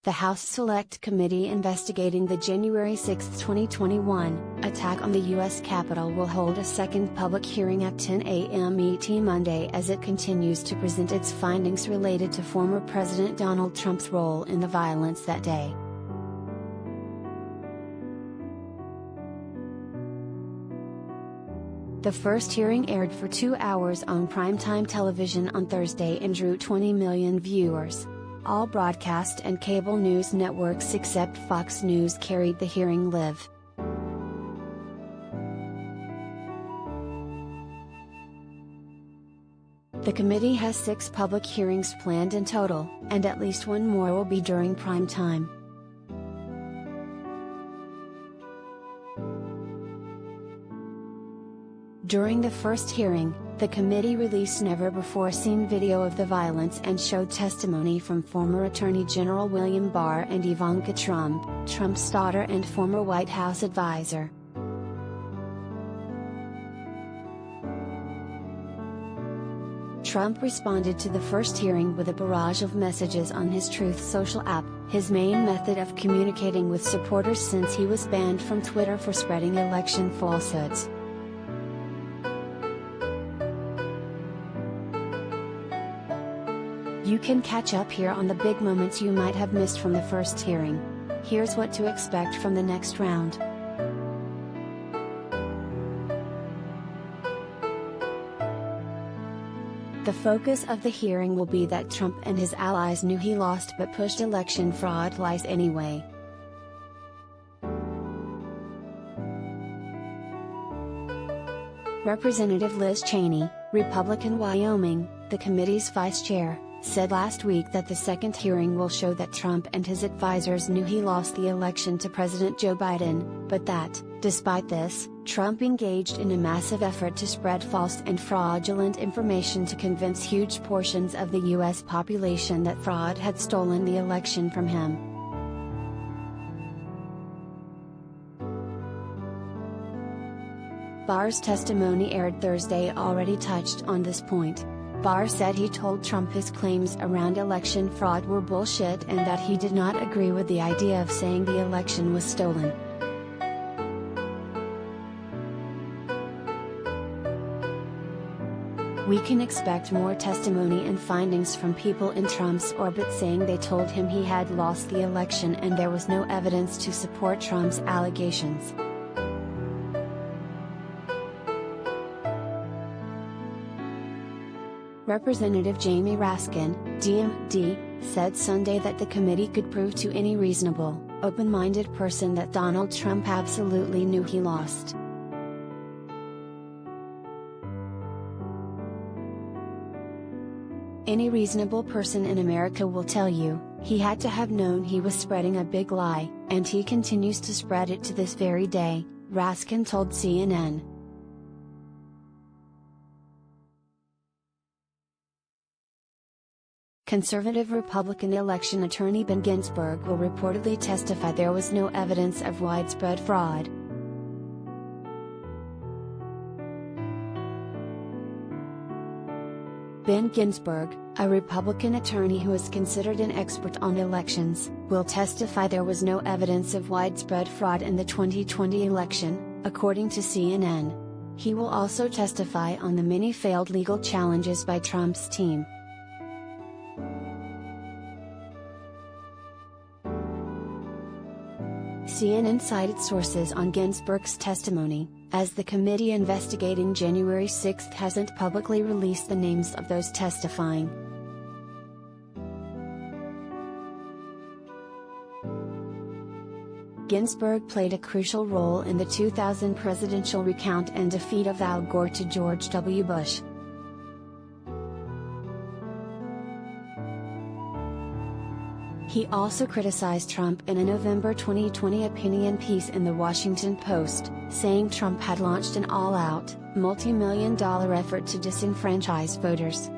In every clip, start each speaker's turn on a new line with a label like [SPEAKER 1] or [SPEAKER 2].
[SPEAKER 1] The House Select Committee investigating the January 6, 2021, attack on the U.S. Capitol will hold a second public hearing at 10 a.m. ET Monday as it continues to present its findings related to former President Donald Trump's role in the violence that day. The first hearing aired for 2 hours on primetime television on Thursday and drew 20 million viewers. All broadcast and cable news networks except Fox News carried the hearing live. The committee has 6 public hearings planned in total, and at least one more will be during prime time. During the first hearing, the committee released never-before-seen video of the violence and showed testimony from former Attorney General William Barr and Ivanka Trump, Trump's daughter and former White House advisor. Trump responded to the first hearing with a barrage of messages on his Truth Social app, his main method of communicating with supporters since he was banned from Twitter for spreading election falsehoods. You can catch up here on the big moments you might have missed from the first hearing. Here's what to expect from the next round. The focus of the hearing will be that Trump and his allies knew he lost but pushed election fraud lies anyway. Representative Liz Cheney, Republican Wyoming, the committee's vice chair, said last week that the second hearing will show that Trump and his advisors knew he lost the election to President Joe Biden, but that, despite this, Trump engaged in a massive effort to spread false and fraudulent information to convince huge portions of the U.S. population that fraud had stolen the election from him. Barr's testimony aired Thursday already touched on this point. Barr said he told Trump his claims around election fraud were bullshit and that he did not agree with the idea of saying the election was stolen. We can expect more testimony and findings from people in Trump's orbit saying they told him he had lost the election and there was no evidence to support Trump's allegations. Representative Jamie Raskin, DMD, said Sunday that the committee could prove to any reasonable, open-minded person that Donald Trump absolutely knew he lost. Any reasonable person in America will tell you, he had to have known he was spreading a big lie, and he continues to spread it to this very day, Raskin told CNN. Conservative Republican election attorney Ben Ginsburg will reportedly testify there was no evidence of widespread fraud. Ben Ginsburg, a Republican attorney who is considered an expert on elections, will testify there was no evidence of widespread fraud in the 2020 election, according to CNN. He will also testify on the many failed legal challenges by Trump's team. CNN cited sources on Ginsburg's testimony, as the committee investigating January 6 hasn't publicly released the names of those testifying. Ginsburg played a crucial role in the 2000 presidential recount and defeat of Al Gore to George W. Bush. He also criticized Trump in a November 2020 opinion piece in The Washington Post, saying Trump had launched an all-out, multi-million-dollar effort to disenfranchise voters.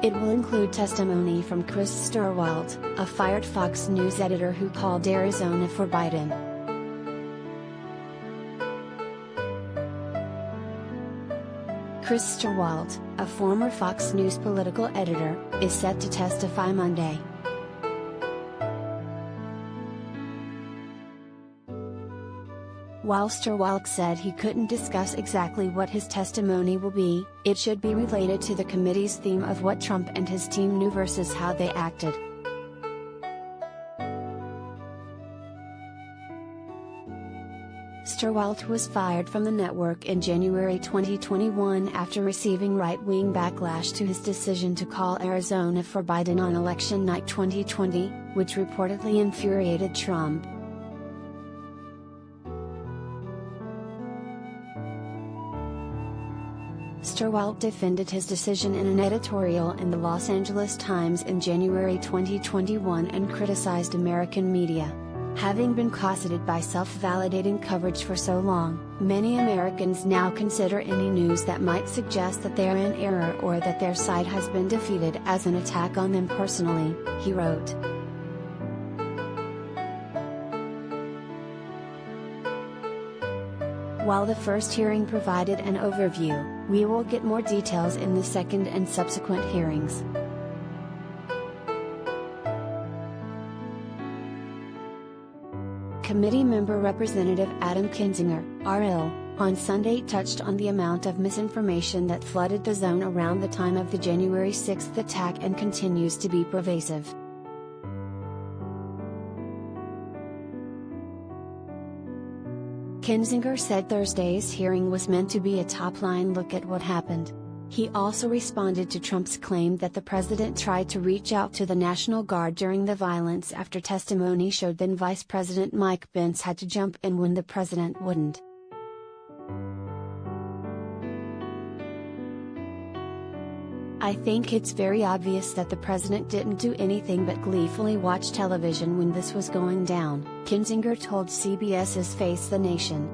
[SPEAKER 1] It will include testimony from Chris Sturwald, a fired Fox News editor who called Arizona for Biden. Chris Stirwalt, a former Fox News political editor, is set to testify Monday. While Stirwalt said he couldn't discuss exactly what his testimony will be, it should be related to the committee's theme of what Trump and his team knew versus how they acted. Stirwalt was fired from the network in January 2021 after receiving right-wing backlash to his decision to call Arizona for Biden on election night 2020, which reportedly infuriated Trump. Stirwalt defended his decision in an editorial in the Los Angeles Times in January 2021 and criticized American media. Having been cosseted by self-validating coverage for so long, many Americans now consider any news that might suggest that they are in error or that their side has been defeated as an attack on them personally, he wrote. While the first hearing provided an overview, we will get more details in the second and subsequent hearings. Committee member Representative Adam Kinzinger, RL, on Sunday touched on the amount of misinformation that flooded the zone around the time of the January 6 attack and continues to be pervasive. Kinzinger said Thursday's hearing was meant to be a top-line look at what happened. He also responded to Trump's claim that the president tried to reach out to the National Guard during the violence after testimony showed then Vice President Mike Pence had to jump in when the president wouldn't. I think it's very obvious that the president didn't do anything but gleefully watch television when this was going down, Kinzinger told CBS's Face the Nation.